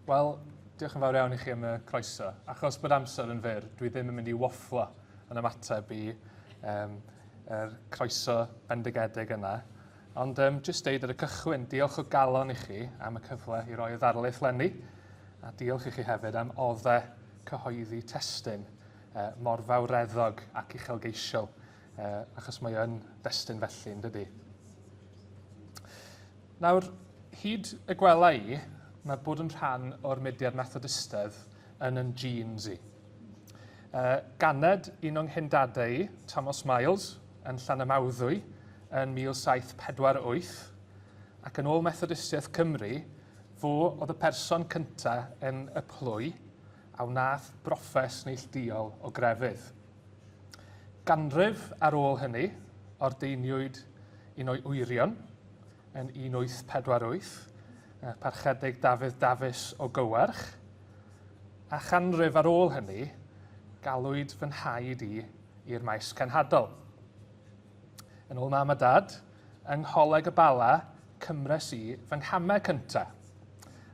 Wel, diolch yn fawr iawn i chi am y croeso. Achos bod amser yn fyr, dwi ddim yn mynd i wafflo yn ymateb i croeso bendigedig yna. Ond jyst deud ar y cychwyn, diolch o galon i chi am y cyfle i roi y ddarlith lenni. A diolch i chi hefyd am oddau cyhoeddi testun mor fawreddog ac uchelgeisiol, achos mae yn destun felly, yn dydi. Nawr, hyd y gwela i, mae bod yn rhan o'r mudiad Methodistaidd yn genes i. Ganed un o'n hindadau i, Thomas Miles, yn Llanymawddwy yn 1748, ac yn ôl Methodistiaeth Cymru, fo oedd y person cyntaf yn y plwy a wnaeth broffes neilltuol o grefydd. Ganrif ar ôl hynny, ordeiniwyd un o'i wyrion yn 1848, Parchg Darlith Davies o Gywarch, a chanrif ar ôl hynny, galwyd fy nhaid i i'r maes cenhadol. Yn ôl mam a dad, yng Ngholeg y Bala, cymres i fy nghamau cyntaf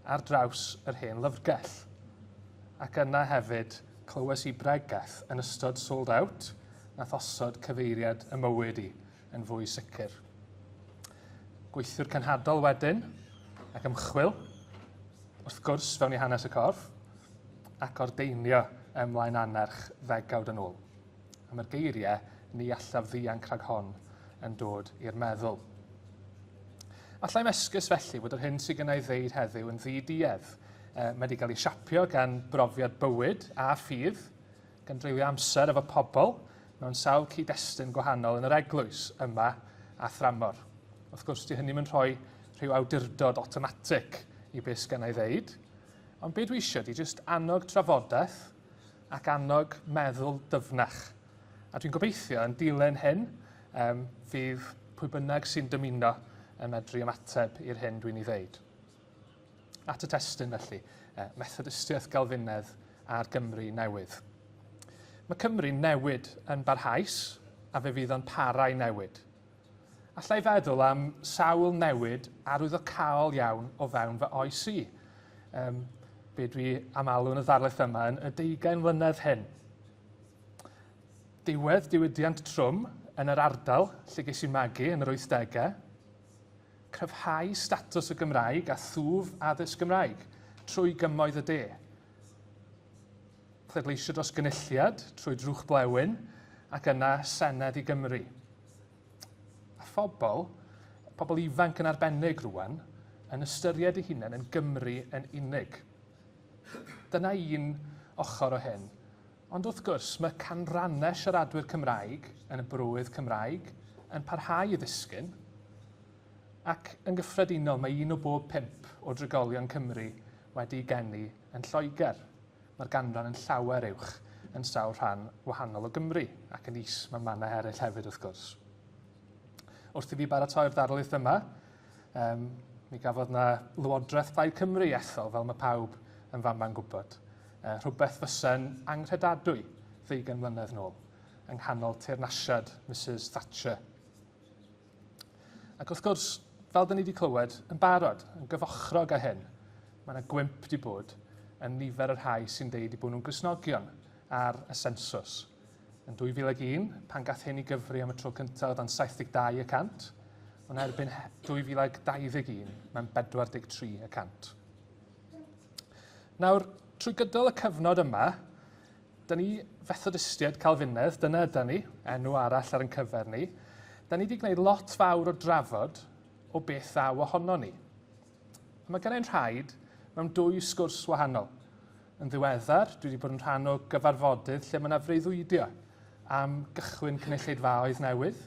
ar draws yr hen lyfrgell. Ac yna hefyd clywes i bregaeth yn ystod sold out, nath osod cyfeiriad y mywyd i yn fwy sicr. Gweithiwr cenhadol wedyn, ac ymchwil, wrth gwrs fewn i hanes y corff, ac ordeinio ymlaen anerch 10 yn ôl. A mae'r geiriau ni allaf ddianc rhag hon yn dod i'r meddwl. Allai'm esgus felly bod yr hyn sydd gyda'i ddeud heddiw yn ddi-duedd. Mae wedi cael ei siapio gan brofiad bywyd a ffydd, gan dreulio amser efo pobl mewn sawl cyd-destun gwahanol yn yr eglwys yma a thramor. Wrth gwrs, di hynny yn rhoi rhyw awdurdod automatic i beth gyda'i ddeud, ond be dwi eisiau di jyst annog trafodaeth ac annog meddwl dyfnach. A dwi'n gobeithio yn dilyn hyn, fydd pwy bynnag sy'n dymuno yn medru ymateb i'r hyn dwi'n ei ddeud. At y testun felly, Methodistiaeth Galfinaidd a'r Gymru newydd. Mae Cymru newid yn barhaus a fe fydd o'n parau newid. Allai feddwl am sawl newid arwyddocaol iawn o fewn fy oes i. Be dwi am alw yn y ddarlith yma yn y 20 mlynedd hyn. Diwydiant trwm yn yr ardal lle ges i magu yn yr 80au, cryfhau statws y Gymraeg a thwf addysg Gymraeg trwy gymoedd y de. Pleidleisio dros gynulliad trwy drwch blewyn ac yna Senedd i Gymru. A pobl ifanc yn arbennig rwan, yn ystyried eu hunain yn Gymru yn unig. Dyna un ochr o hyn. Ond wrth gwrs, mae canrannau siaradwyr Cymraeg yn y brywydd Cymraeg yn parhau i ddisgyn, ac yn gyffredinol mae 1 o bob 5 o drigolion Cymru wedi geni yn Lloegr. Mae'r ganran yn llawer uwch yn sawl rhan wahanol o Gymru, ac yn is mae mannau eraill hefyd wrth gwrs. Wrth i fi baratoi'r darlith yma, mi gafodd na Lywodraeth Plaid Cymru ethol fel mae pawb yn fama'n gwybod. Rhywbeth fysa'n anghredadwy 20 mlynedd nôl, yng nghanol teyrnasiad Mrs Thatcher. Ac wrth gwrs, fel dyn ni wedi clywed, yn barod, yn gyfochrog â hyn, mae yna gwymp wedi bod yn nifer yr rhai sy'n deud i bod nhw'n Gristnogion ar y sensws. Yn 2001, pan gath hyn i gyfri am y tro cyntaf oedd yn 72%, ond erbyn 2021, mae'n 43%. Nawr, trwy gydol y cyfnod yma, dyn ni Methodistiaeth Galfinaidd, dyna yda ni, enw arall ar ein cyfer ni, dyn ni wedi gwneud lot fawr o drafod o beth ddaw ohono ni. Mae gen i'n rhaid mewn 2 sgwrs wahanol. Yn ddiweddar, dwi wedi bod yn rhan o gyfarfodydd lle mae yna freuddwydio am gychwyn cynulleidfaoedd newydd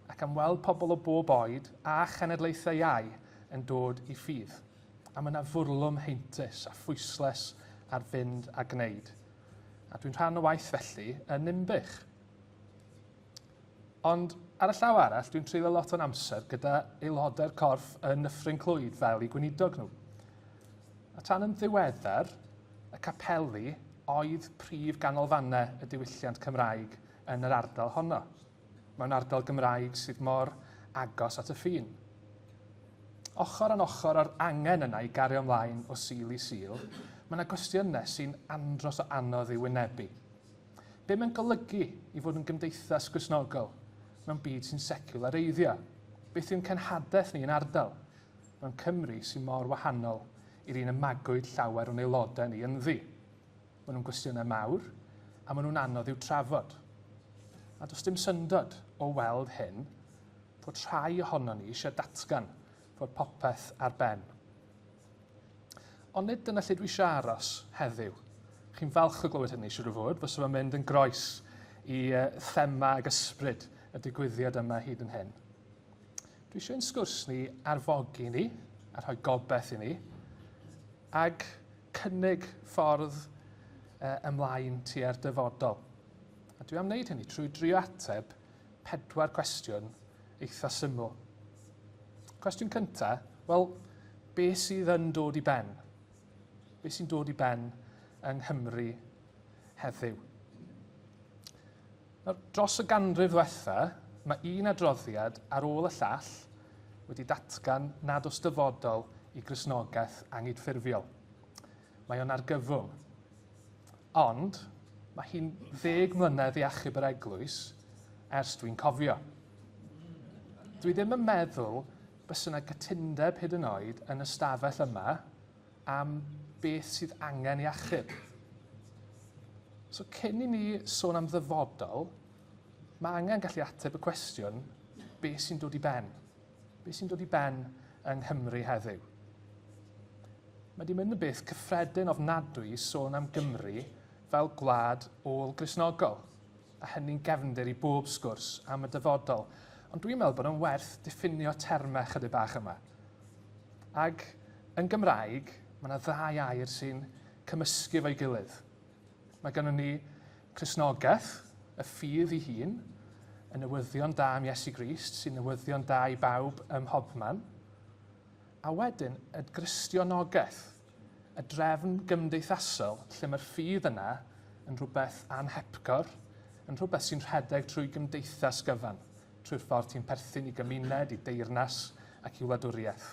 ac am weld pobl o bob oed a chenedlaethau iau yn dod i ffydd. A mae yna fwrlwm heintus a phwysles ar fynd a gwneud. A dwi'n rhan o waith felly yn Nimbych. Ond ar y llaw arall, dwi'n treulio lot o'n amser gyda aelodau'r corff yn Nyffryn Clwyd fel eu gweinidog nhw. A tan yn ddiweddar, y capeli oedd prif ganolfannau y diwylliant Cymraeg yn yr ardal honno. Mae'n ardal Gymraeg sydd mor agos at y ffin. ochr yn ochr o'r angen yna i gario ymlaen o sil i sil, mae yna gwestiynau sy'n andros o anodd i wynebu. Be mae'n golygu i fod yn gymdeithas Gristnogol mewn byd sy'n seculareiddio? Beth yw'n cenhadaeth ni yn ardal mewn Cymru sy'n mor wahanol i'r un y magwyd llawer o'n aelodau ni ynddi? Maen nhw'n gwestiynau mawr, a maen nhw'n anodd i'w trafod. A does dim syndod o weld hyn fod rhai ohono ni eisiau datgan fod popeth ar ben. Ond nid dyna lle dwi eisiau aros heddiw. Chi'n falch o glywed hynny, siŵr o fod, fos yma'n mynd yn groes i thema ag ysbryd y digwyddiad yma hyd yn hyn. Dwi eisiau ein sgwrs ni arfogi ni, a rhoi gobeith i ni, ag cynnig ffordd ymlaen tua'r dyfodol. A dwi am wneud hynny trwy drio ateb 4 cwestiwn eitha syml. Cwestiwn cyntaf, wel, be sydd yn dod i ben? Be sy'n dod i ben yng Nghymru heddiw? Dros y ganrif ddiwetha, mae un adroddiad ar ôl y llall wedi datgan nad oes dyfodol i Gristnogaeth angydffurfiol. Mae o'n argyfwng. Ond, mae hi'n 10 mlynedd i achub yr eglwys ers dwi'n cofio. Dwi ddim yn meddwl bys yna gytundeb hyd yn oed yn y stafell yma am beth sydd angen i achub. So cyn i ni sôn am ddyfodol, mae angen gallu ateb y cwestiwn beth sy'n dod i ben. Beth sy'n dod i ben yng Nghymru heddiw. Mae wedi mynd yn beth cyffredin ofnadwy i sôn am Gymru fel gwlad ôl Gristnogol, a hynny'n gefndir i bob sgwrs am y dyfodol. Ond dwi'n meddwl bod yn werth diffinio termau chydig bach yma. Ac yn Gymraeg, mae yna 2 air sy'n cymysgu fo'i gilydd. Mae gennym ni Cristnogaeth, y ffydd ei hun, y newyddion da am Iesu Grist, sy'n newyddion da i bawb ym mhobman. A wedyn, y Gristionogaeth, y drefn gymdeithasol lle mae'r ffydd yna yn rhywbeth anhepgor, yn rhywbeth sy'n rhedeg trwy gymdeithas gyfan, trwy'r ffordd ti'n perthyn i gymuned, i deyrnas ac i wladwriaeth.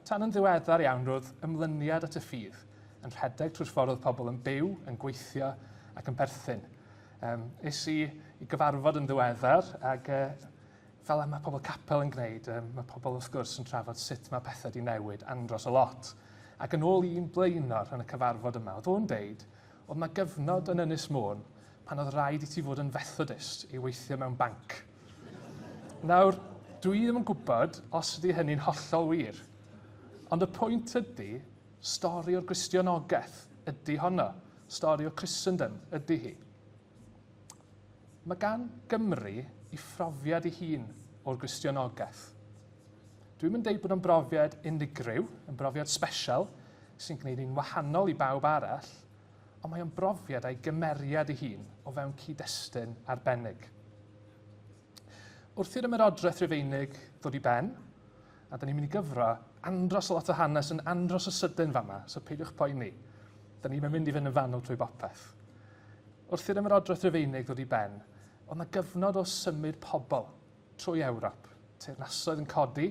Tan yn ddiweddar iawn roedd ymlyniad at y ffydd yn rhedeg trwy'r ffordd pobl yn byw, yn gweithio ac yn perthyn. Es i gyfarfod yn ddiweddar ac fel mae pobl capel yn gwneud, mae pobl wrth gwrs yn trafod sut mae pethau wedi newid andros o lot. Ac yn ôl un blaenor yn y cyfarfod yma, oedd o'n deud, oedd yna gyfnod yn Ynys Môn pan oedd rhaid i ti fod yn Methodist i weithio mewn banc. Nawr, dwi ddim yn gwybod os ydy hynny'n hollol wir, ond y pwynt ydy, stori o'r Gristionogaeth ydy honno, stori o Christendom ydy hi. Mae gan Gymru ei phrofiad ei hun o'r Gristionogaeth. Dwi'n mynd deud bod yn brofiad unigryw, yn brofiad special, sy'n gwneud ni'n wahanol i bawb arall, ond mae o'n brofiad a'i gymeriad ei hun o fewn cyd-destun arbennig. Wrth i'r ymerodraeth Rufeinig ddod i ben, a da ni'n mynd i gyfro andros o lot o hanes yn andros o sydyn fama, so peidiwch poeni. Da ni'n mynd i fynd yn fanwl trwy bopeth. Wrth i'r ymerodraeth Rufeinig ddod i ben, oedd yna gyfnod o symud pobl trwy Ewrop, teyrnasoedd yn codi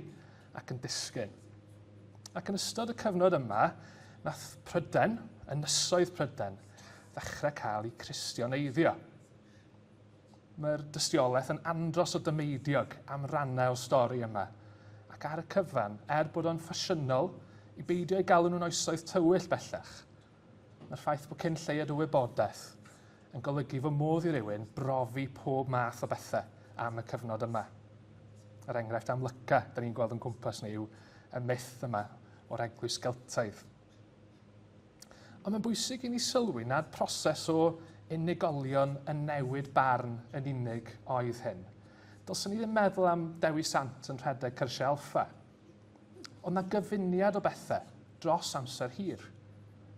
ac yn disgyn. Ac yn ystod y cyfnod yma, nath Pryden, ynysoedd Pryden, ddechrau cael ei Cristioneiddio. Mae'r dystiolaeth yn andros o dymeidiog am rannau o stori yma. Ac ar y cyfan, bod o'n ffasiynol i beidio ei galw nhw'n oesoedd tywyll bellach, mae'r ffaith bod cyn lleiad o wybodaeth yn golygu fy modd i rywun brofi pob math o bethau am y cyfnod yma. Yr enghraifft amlyca da ni'n gweld yn cwmpas ni yw y myth yma o'r eglwys Geltaidd. Ond mae'n bwysig i ni sylwi nad proses o unigolion yn newid barn yn unig oedd hyn. Dylswn ni ddim meddwl am Dewi Sant yn rhedeg cyrsiau alffa. Ond yna gyfuniad o bethau dros amser hir.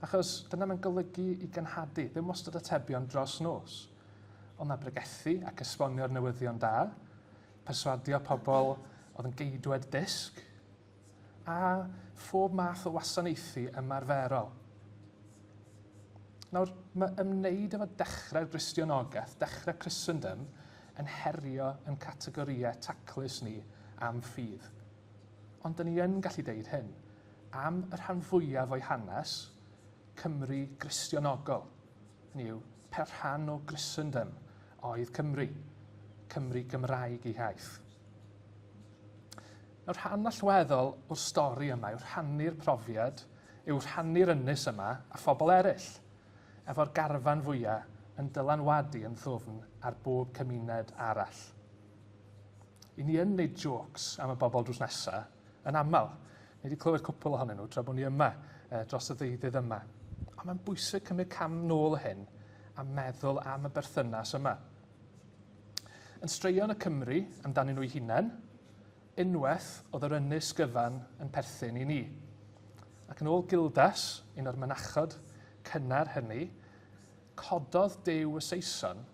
Achos dyna mae'n golygu i gynhadu, ddim wastad atebion dros nos. Ond yna bregethu ac esbonio'r newyddion da, perswadio pobl oedd yn geidwed disg, a phob math o wasanaethu ymarferol. Nawr, mae ymwneud efo dechrau'r Gristionogaeth, dechrau Christendom, yn herio yn categoriau taclus ni am ffydd. Ond dyn ni yn gallu deud hyn am y rhan fwyaf o'i hanes Cymru Gristionogol. Hynny yw, per rhan o Gristendom oedd Cymru. Cymru Gymraeg ei haith. Nawr rhan allweddol o'r stori yma yw'r rhannu'r profiad, yw'r rhannu'r ynys yma a phobl eraill, efo'r garfan fwyaf yn dylanwadu yn ddwfn ar bob cymuned arall. I ni yn neud jokes am y bobl drws nesaf yn aml. Ni wedi clywed cwpl ohonyn nhw tra bod ni yma dros y ddeuddydd yma. Ond mae'n bwysig cymryd cam nôl hyn a meddwl am y berthynas yma. Yn straeon y Cymru amdanyn nhw'u hunain, unwaith oedd yr ynys gyfan yn perthyn i ni. Ac yn ôl Gildas, un o'r mynachod cynnar hynny, cododd Duw y Saeson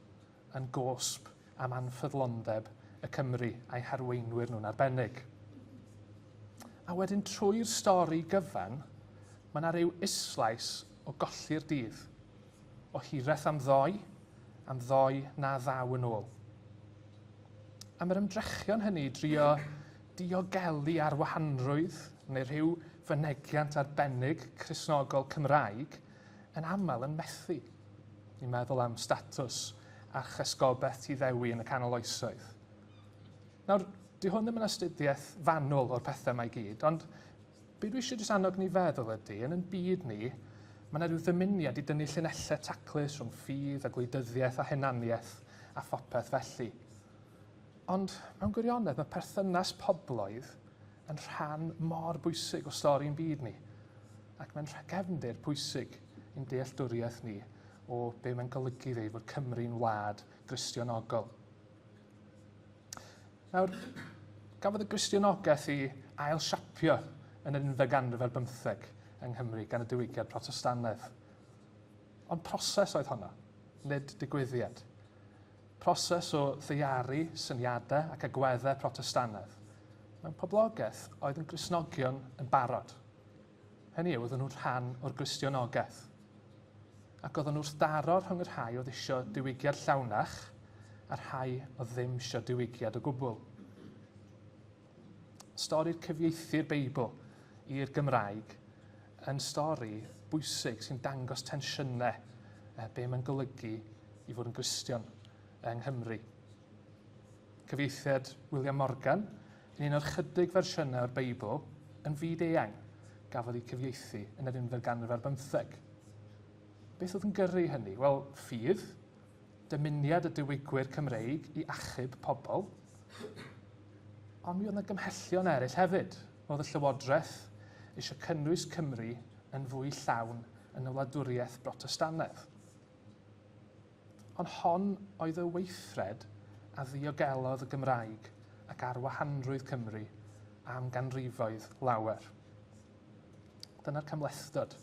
yn gosb am anffyddlondeb y Cymru a'i harweinwyr nhw'n arbennig. A wedyn trwy'r stori gyfan, mae yna ryw islais o golli'r dydd, o hireth am ddoi na ddaw yn ôl. A mae'r ymdrechion hynny drio diogelu ar wahanrwydd neu rhyw fynegiant arbennig Cristnogol Cymraeg yn aml yn methu. Ni'n meddwl am statws a chysgobaeth Tiddewi yn y canol oesoedd. Nawr, di hwn ddim yn astudiaeth fanwl o'r pethau mae gyd, ond beth dwi eisiau jyst annog ni feddwl ydy, yn ein byd ni, mae yna rhyw ddymuniad i dynnu llinellau taclus rhwng ffydd a gwleidyddiaeth a hunaniaeth a phopeth felly. Ond mewn gwirionedd mae perthynas pobloedd yn rhan mor bwysig o stori'n byd ni, ac mae'n gefndir pwysig i'n dealltwriaeth ni o be mae'n golygu ddeud fod Cymru'n wlad Gristionogol. Nawr, gafodd y Gristionogaeth i ail siapio yn yr 19th ar 15 yng Nghymru gan y diwygiad Protestannedd. Ond proses oedd hwnna, nid digwyddiad. Proses o ddiaru syniadau ac agweddau Protestannedd. Mewn poblogaeth oedd yn Gristnogion yn barod. Hynny yw, oedden nhw'n rhan o'r Gristionogaeth. Ac oedden nhw'n daro rhwng y rhai oedd eisiau diwygiad llawnach a rhai oedd ddim eisiau diwygiad o gwbl. Stori'r cyfieithu'r Beibl i'r Gymraeg yn stori bwysig sy'n dangos tensiynau be mae'n golygu i fod yn Gristion yng Nghymru. Cyfieithiad William Morgan, yn un o'r chydig fersiynau o'r Beibl, yn fyd-eang gafodd ei cyfieithu yn yr 19th ar 15. Beth oedd yn gyrru hynny? Wel, ffydd, dymuniad y diwygwyr Cymreig i achub pobl, ond mi oedd yna gymhellion eraill hefyd. Oedd y Llywodraeth eisiau cynnwys Cymru yn fwy llawn yn y wladwriaeth Protestannedd. Ond hon oedd y weithred a ddiogelodd y Gymraeg ac arwahanrwydd Cymru am ganrifoedd lawer. Dyna'r cymlethdod.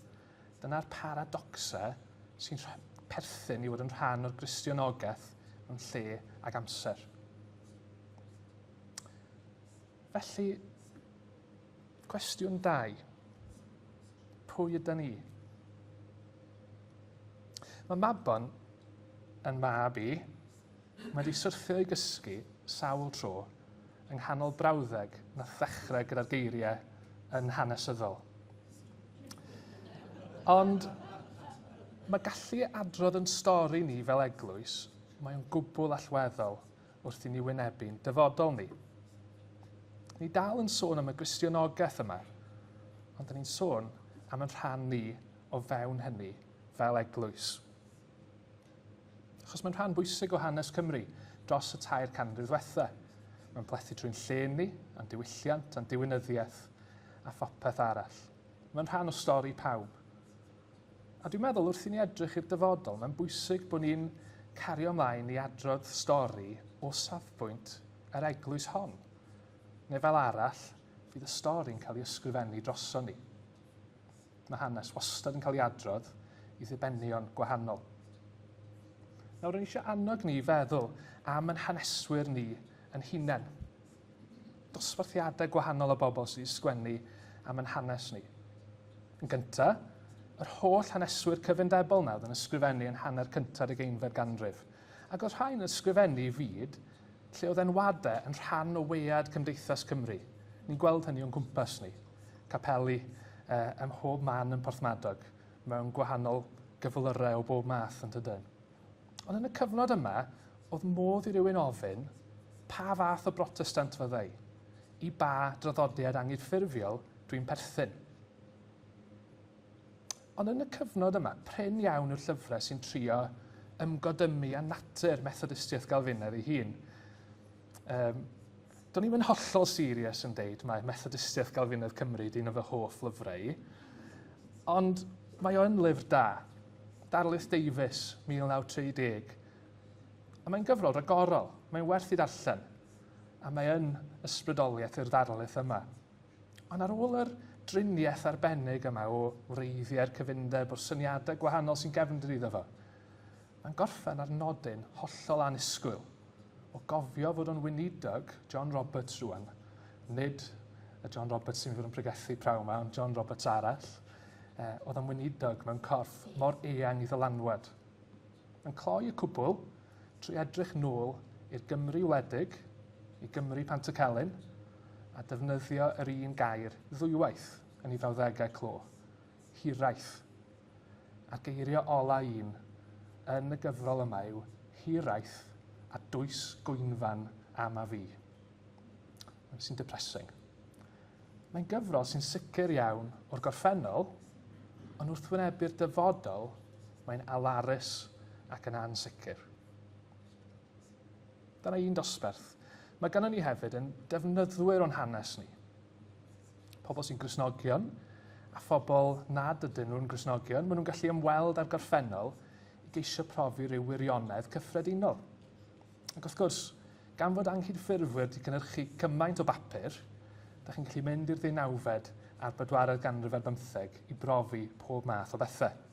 Dyna'r paradoxau sy'n perthyn i fod yn rhan o'r Gristionogaeth mewn lle ag amser. Felly, cwestiwn 2. Pwy ydyn ni? Mae Mabon yn mab i, mae wedi syrthio i gysgu sawl tro yng nghanol brawddeg na ddechrau gyda'r geiriau yn hanesyddol. Ond mae gallu adrodd yn stori ni fel eglwys, mae'n gwbl allweddol wrth i ni wynebu'n dyfodol ni. Ni dal yn sôn am y Gristionogaeth yma, ond ni'n sôn am yn rhan ni o fewn hynny fel eglwys. Achos mae'n rhan bwysig o hanes Cymru dros y 2 canrif ddiwethaf. Mae'n plethu trwy'n llen ni, a'n diwylliant, a'n diwinyddiaeth a phopeth arall. Mae'n rhan o stori pawb. A dwi'n meddwl wrth i ni edrych i'r dyfodol, mae'n bwysig bod ni'n cario ymlaen i adrodd stori o safbwynt yr eglwys hon. Neu fel arall, fydd y stori'n cael ei ysgrifennu droson ni. Mae hanes wastad yn cael ei adrodd i ddibenion gwahanol. Nawr, rydyn eisiau annog ni feddwl am yn haneswyr ni yn hunain. Dosbarthiadau gwahanol o bobl sy'n sgwennu am yn hanes ni. Yn gyntaf, yr holl haneswyr cyfundebol nawr yn ysgrifennu yn hanner cyntaf y 19th ganrif. Ac oedd rhain yn ysgrifennu i fyd lle oedd enwadau yn rhan o weiad Cymdeithas Cymru. Ni'n gweld hynny o'n gwmpas ni. Capeli ym mhob man yn Porthmadog, mewn gwahanol gyflyrau o bob math yn dydyn. Ond yn y cyfnod yma, oedd modd i rywun ofyn pa fath o brotestant fyddai, i ba draddodiad angydffurfiol dwi'n perthyn. Ond yn y cyfnod yma, prin iawn yw'r llyfrau sy'n trio ymgodymu â natur Methodistiaeth Galfinaidd ei hun. Do'n i'm yn hollol serious yn deud mae Methodistiaeth Galfinaidd Cymru un o fy hoff lyfrau, ond mae o'n lyfr da. Darlith Davies, 1930. A mae'n gyfrol ragorol, mae'n werth i darllen, a mae yn ysbrydoliaeth i'r darlith yma. Ond ar ôl yr driniaeth arbennig yma o wreiddiau'r cyfundeb o'r syniadau gwahanol sy'n gefndir iddo fo, mae'n gorffen ar nodyn hollol annisgwyl o gofio fod o'n weinidog John Roberts rwan, nid y John Roberts sy'n fod yn pregethu praw yma, ond John Roberts arall, oedd yn weinidog mewn corff mor eang i ddylanwad. Mae'n cloi y cwbl trwy edrych nôl i'r Gymru wledig, i Gymru Pantycelyn, a defnyddio yr un gair ddwywaith yn ei fawddegau clo, hiraeth. A geirio ola un yn y gyfrol yma yw hiraeth a dwys gwynfan am a fi. Sy'n depressing. Mae'n gyfrol sy'n sicr iawn o'r gorffennol, ond wrth wynebu'r dyfodol, mae'n alarus ac yn ansicr. Dyna un dosberth. Mae gynnon ni hefyd yn defnyddwyr o'n hanes ni. Pobl sy'n Gristnogion, a phobl nad ydyn nhw'n Gristnogion, maen nhw'n gallu ymweld â'r gorffennol i geisio profi rhyw wirionedd cyffredinol. Ac wrth gwrs, gan fod anghydffurfwyr wedi cynhyrchu cymaint o bapur, da chi'n gallu mynd i'r ddeunawfed a'r 4edd ganrif ar 15 i brofi pob math o bethau.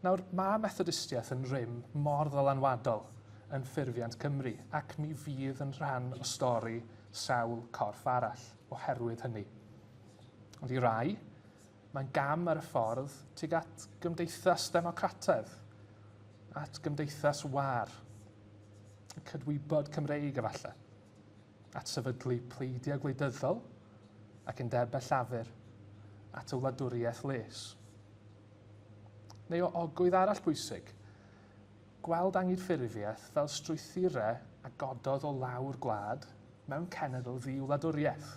Nawr, mae Methodistiaeth yn rym mor ddylanwadol yn ffurfiant Cymru, ac mi fydd yn rhan o stori sawl corff arall oherwydd hynny. Ond i rai, mae'n gam ar y ffordd tuag at gymdeithas democrataidd, at gymdeithas war, cydwybod Cymreig efallai, at sefydlu pleidiau gwleidyddol ac undebau llafur, at y wladwriaeth les. Neu o ogwydd arall bwysig, gweld angydffurfiaeth fel strwythurau a gododd o lawr gwlad mewn cenedl ddi-wladwriaeth,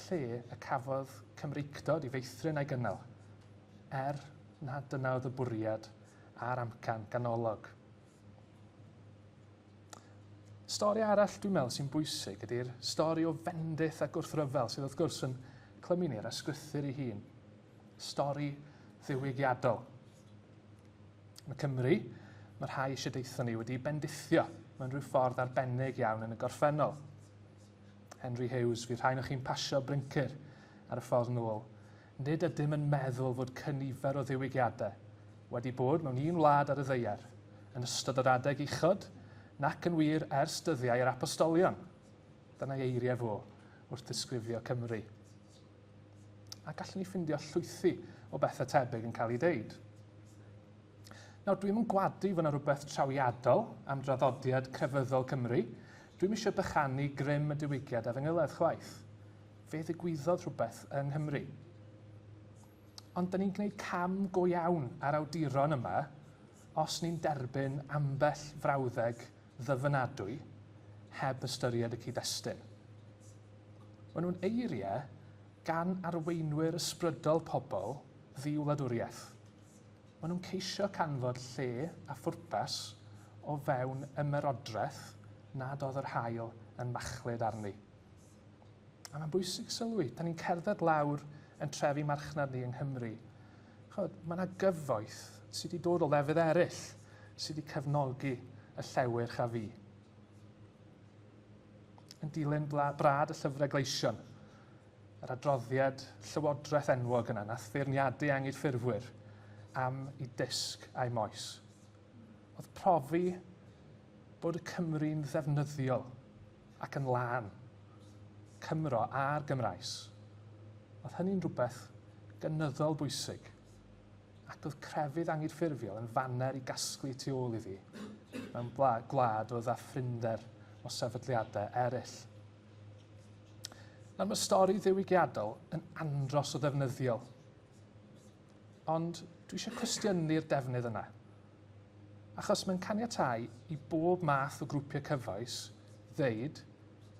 lle y cafodd Cymreictod i feithrin a'i gynnal, nad dyna oedd y bwriad a'r amcan ganolog. Stori arall dwi'n meddwl sy'n bwysig ydy'r stori o fendith a gwrthryfel sydd wrth gwrs yn clymu ni'r ysgrythyr ei hun. Stori ddiwygiadol. Yn y Cymru, mae rhai eisiau deithio ni wedi bendithio mewn rhyw ffordd arbennig iawn yn y gorffennol. Henry Hughes, fydd rhain o'ch chi'n pasio brincyr ar y ffordd nôl. Nid ydym yn meddwl fod cynifer o ddiwygiadau wedi bod mewn un wlad ar y ddaear yn ystod yr adeg uchod, nac yn wir ers dyddiau yr apostolion. Dyna eiriau fo wrth ddisgrifio Cymru. A gallwn ni ffindio llwythi o bethau tebyg yn cael ei ddeud. Nawr, dwi'n yn gwadu fod yna rhywbeth trawiadol am draddodiad crefyddol Cymru. Dwi'n eisiau bychanu grym y diwygiad a fy ngyledd chwaith. Fe ddigwyddodd rhywbeth yng Nghymru. Ond dyn ni'n gwneud cam go iawn ar awduron yma os ni'n derbyn ambell frawddeg ddyfynadwy heb ystyried y cyd-destun. Maen nhw'n eiriau gan arweinwyr ysbrydol pobl ddi-wladwriaeth. Maen nhw'n ceisio canfod lle a phwrpas o fewn ymerodraeth nad oedd yr haul yn machlud arni. A mae'n bwysig sylwi, da ni'n cerdded lawr yn trefi marchnad ni yng Nghymru. Mae yna gyfoeth sydd wedi dod o lefydd eraill, sydd wedi cefnogi y llewyrch a fi. Yn dilyn brad y llyfrau gleision, yr adroddiad llywodraeth enwog yna, nath feirniadu angydffurfwyr am i disg a'i moes. Oedd profi bod y Cymru'n ddefnyddiol ac yn lân, Cymro a'r Gymraes. Oedd hynny'n rhywbeth gynyddol bwysig, ac oedd crefydd angydffurfiol yn faner i gasglu tu ôl iddi, mewn gwlad oedd â ffrinder o sefydliadau eraill. Nawr mae stori ddiwygiadol yn andros o ddefnyddiol. Ond dwi eisiau cwestiynu'r defnydd yna. Achos mae'n caniatáu i bob math o grwpiau cyfoes ddeud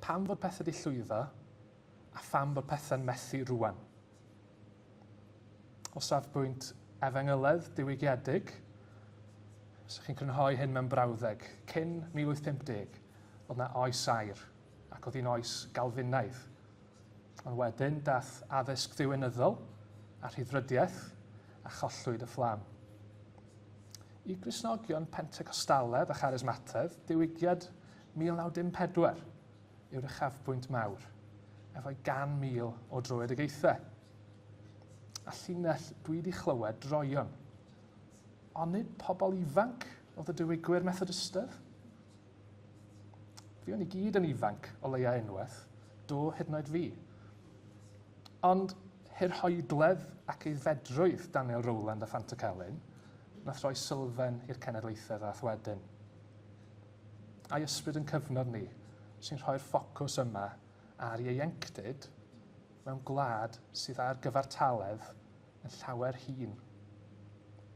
pam fod pethau wedi llwyddo a pham bod pethau'n methu rwan. O safbwynt efengyledd diwygiedig, os chi'n crynhoi hyn mewn brawddeg, cyn 1850 oedd yna oes air ac oedd hi'n oes Galfinaidd. Ond wedyn dath addysg ddiwynyddol a rhyddfrydiaeth a chollwyd y fflam. I Gristnogion Pentecostaledd a Charismatedd, diwygiad 1954 yw'r uchafbwynt mawr, efo'i 100,000 o droedegaethau. A llinell dwi wedi chlywed droion. Ond nid pobl ifanc oedd y diwygwyr Methodistaidd? Fi o'n i gyd yn ifanc o leia unwaith, do hyd yn oed fi. Ond hirhoedledd ac eiddfedrwydd Daniel Rowland a Fanta Celyn nath roi sylfen i'r cenedlaethau ddath wedyn. A'i ysbryd yn cyfnod ni sy'n rhoi'r ffocws yma ar ieuenctid mewn gwlad sydd ar gyfartaledd yn llawer hŷn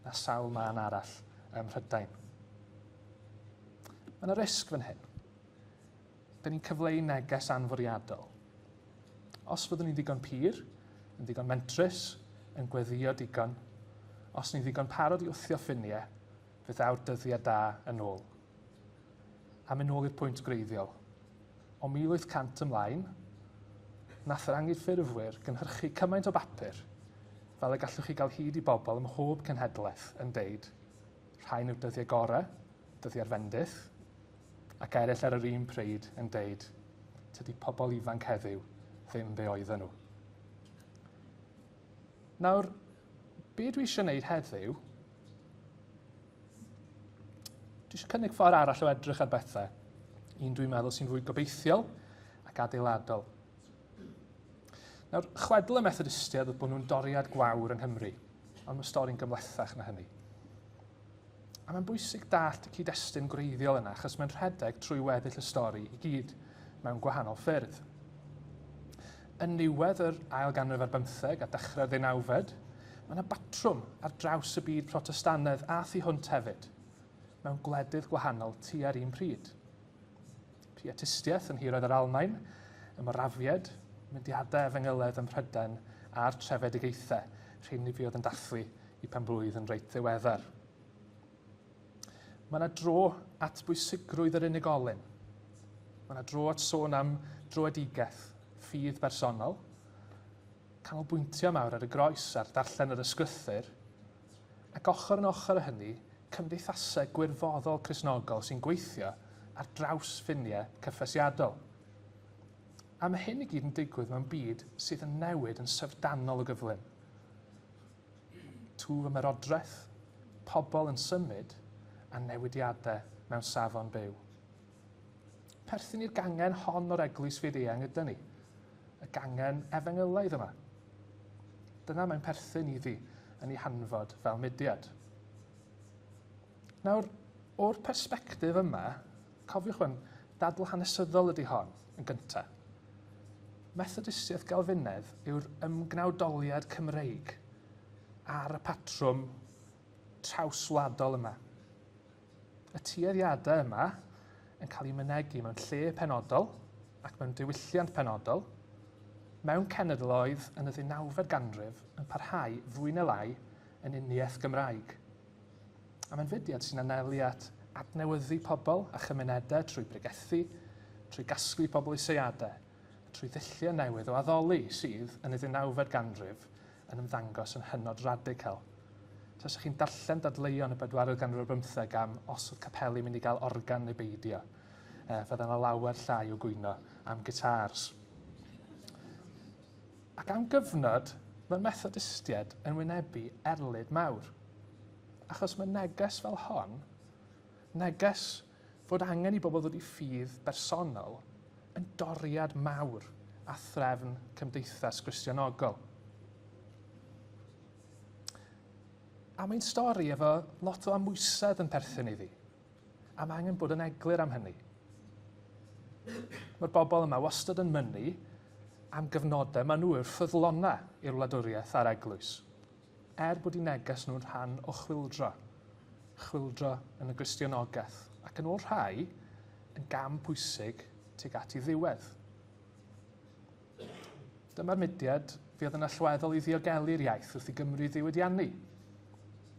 na sawl man arall ym Mhrydain. Mae yna risg fan hyn. Da ni'n cyfleu neges anfwriadol. Os fyddwn ni'n ddigon pur, yn ddigon mentrus, yn gweddio digon, os ni'n ddigon parod i wthio ffiniau, fydd awr dyddiau da yn ôl. A mynd nôl i'r pwynt gwreiddiol. O 1800 ymlaen, nath yr angydffurfwyr gynhyrchu cymaint o bapur fel y gallwch chi gael hyd i bobl ym mhob cenhedlaeth yn deud rhain yw'r dyddiau gorau, dyddiau'r fendith, ac eraill ar yr un pryd yn deud tydi pobl ifanc heddiw ddim be oedden nhw. Nawr, be dwi eisiau gwneud heddiw, dwi eisiau cynnig ffordd arall o edrych ar bethau, un dwi'n meddwl sy'n fwy gobeithiol ac adeiladol. Nawr, chwedl y Methodistiaeth oedd bod nhw'n doriad gwawr yng Nghymru, ond mae stori'n gymlethach na hynny. A mae'n bwysig dallt y cyd-destun gwreiddiol yna, achos mae'n rhedeg trwy weddill y stori i gyd mewn gwahanol ffyrdd. Yn niwedd yr ail ganrif ar 15 a dechrau'r 19fed, mae yna batrwm ar draws y byd Protestanaidd a thu hwnt hefyd, mewn gwledydd gwahanol tua'r un pryd. Pietistiaeth yn hiroedd yr Almaen, y Morafied, myndiadau efengyledd ym Mhrydain a'r trefedigaethau, rheini fi oedd yn dathlu i penblwydd yn reit ddiweddar. Mae yna dro at bwysigrwydd yr unigolyn. Mae yna dro at sôn am droedigaeth, ffydd bersonol, canolbwyntio mawr ar y groes a'r darllen yr ysgrythyr, ac ochr yn ochr y hynny, cymdeithasau gwirfoddol Cristnogol sy'n gweithio ar draws ffiniau cyffesiadol. A mae hyn i gyd yn digwydd mewn byd sydd yn newid yn syfrdanol o gyflym. Twf ymerodraeth, pobl yn symud a newidiadau mewn safon byw. Perthyn i'r gangen hon o'r eglwys fyd-eang ydy ni, y gangen efengylaidd yma. Dyna mae'n perthyn iddi yn ei hanfod fel mudiad. Nawr, o'r persbectif yma, cofiwch hwn, dadl hanesyddol ydy hon yn gyntaf. Methodistiaeth Galfinaidd yw'r ymgnawdoliad Cymreig ar y patrwm trawswladol yma. Y tueddiadau yma yn cael eu mynegu mewn lle penodol ac mewn diwylliant penodol, mewn cenedloedd yn y 19fed ganrif yn parhau fwy neu lai yn uniaeth Gymraeg. A mae'n fudiad sy'n anelu at adnewyddu pobl a chymunedau trwy bregethu, trwy gasglu pobl i seiadau, trwy ddilliau newydd o addoli sydd yn y 19fed ganrif yn ymddangos yn hynod radical. Os ydych chi'n darllen dadleuon y 4 ganrif ar 15 am os oedd capeli mynd i gael organ neu beidio, fydda yna lawer llai o gwyno am gitars. Ac am gyfnod, mae Methodistiaid yn wynebu erlyd mawr. Achos mae neges fel hon, neges fod angen i bobl ddod i ffydd bersonol, yn doriad mawr a threfn cymdeithas Gristnogol. A mae'n stori efo lot o amwysedd yn perthyn iddi, a mae angen bod yn eglur am hynny. Mae'r bobl yma wastad yn mynnu am gyfnodau maen nhw yw'r ffyddlonau i'r wladwriaeth a'r eglwys, bod i neges nhw'n rhan o chwildro yn y Gristionogaeth, ac yn ôl rhai yn gam pwysig tuag at ei ddiwedd. Dyma'r mudiad fydd yn allweddol i ddiogelu'r iaith wrth i Gymru ddiwydiannu.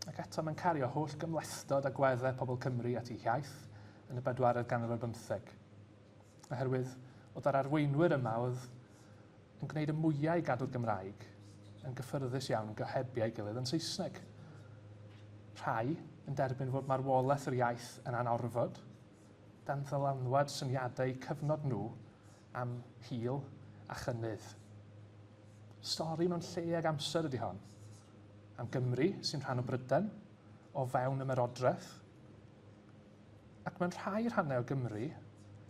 Ac eto mae'n cario holl gymlethdod a gweddau pobl Cymru at ei hiaith yn y 4th ganrif ar 15. Oherwydd oedd yr arweinwyr yma oedd yn gwneud y mwyaf i gadw'r Gymraeg yn gyffyrddus iawn yn gohebu ei gilydd yn Saesneg. Rhai yn derbyn fod marwolaeth yr iaith yn anorfod, dan ddylanwad syniadau cyfnod nhw am hil a chynnydd. Stori mewn lle ag amser ydy hon, am Gymru sy'n rhan o Bryden, o fewn ymerodraeth, ac mewn rhai rhannau o Gymru,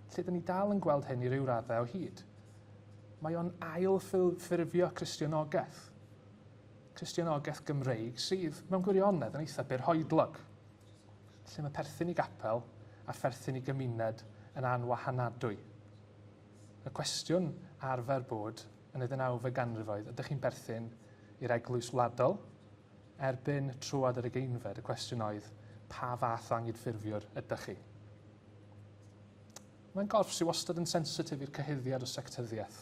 lle dyn ni dal yn gweld hyn i ryw raddau o hyd. Mae o'n ail-ffurfio Cristionogaeth. Cristionogaeth Gymreig sydd mewn gwirionedd yn eitha byrhoedlog, lle mae perthyn i gapel a pherthyn i gymuned yn anwahanadwy. Y cwestiwn arfer bod yn y 19th ganrifoedd, ydych chi'n perthyn i'r eglwys wladol, erbyn trwad yr 20fed, y cwestiwn oedd pa fath angydffurfiwr ydych chi. Mae'n gorff sy'n wastad yn sensitif i'r cyhyddiad o sectyddiaeth.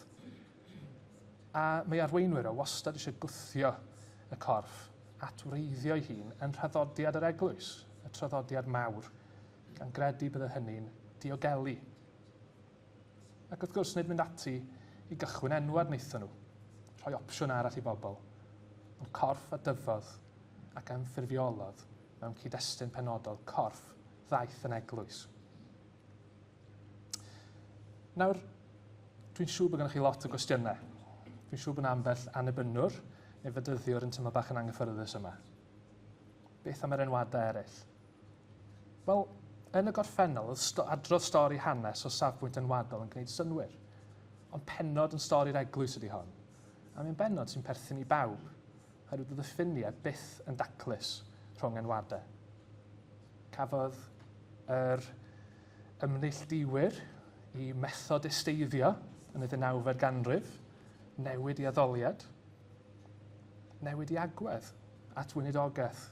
A mae arweinwyr o wastad eisiau gwthio y corff at wreiddio ei hun yn traddodiad yr eglwys, y traddodiad mawr, gan gredu bydd hynny'n diogelu. Ac wrth gwrs, nid mynd ati i gychwyn enwad wnaethon nhw, rhoi opsiwn arall i bobl, ond corff a dyfodd ac am ffurfiolodd mewn cyd-destun penodol, corff ddaeth yn eglwys. Nawr, dwi'n siŵr bod gennych chi lot o gwestiynau. Dwi'n siŵr bod ambell annibynnwr neu fedyddiwr yn teimlo bach yn anghyffyrddus yma. Beth am yr enwadau eraill? Wel, yn y gorffennol, adrodd stori hanes o safbwynt enwadol yn gwneud synwyr. Ond pennod yn stori'r eglwys ydy hon. A mae'n bennod sy'n perthyn i bawb, oherwydd bod y ffiniau byth yn daclus rhwng enwadau. Cafodd yr ymneilldiwyr i Methodisteiddio yn y 19fed ganrif, newid i addoliad, newid i agwedd at weinidogaeth.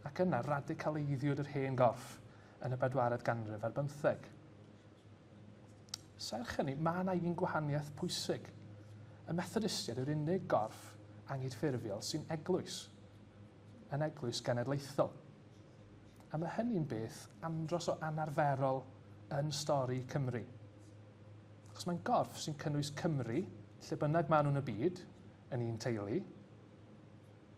Ac yna radicaleiddiwyd yr hen gorff yn y 4th ganrif ar 15. Serch hynny, mae yna un gwahaniaeth pwysig. Y Methodistiaid yw'r unig gorff angydffurfiol sy'n eglwys, yn eglwys genedlaethol. A mae hynny'n beth andros o anarferol yn stori Cymru. Achos mae'n gorff sy'n cynnwys Cymru, lle bynnag maen nhw'n y byd, yn un teulu,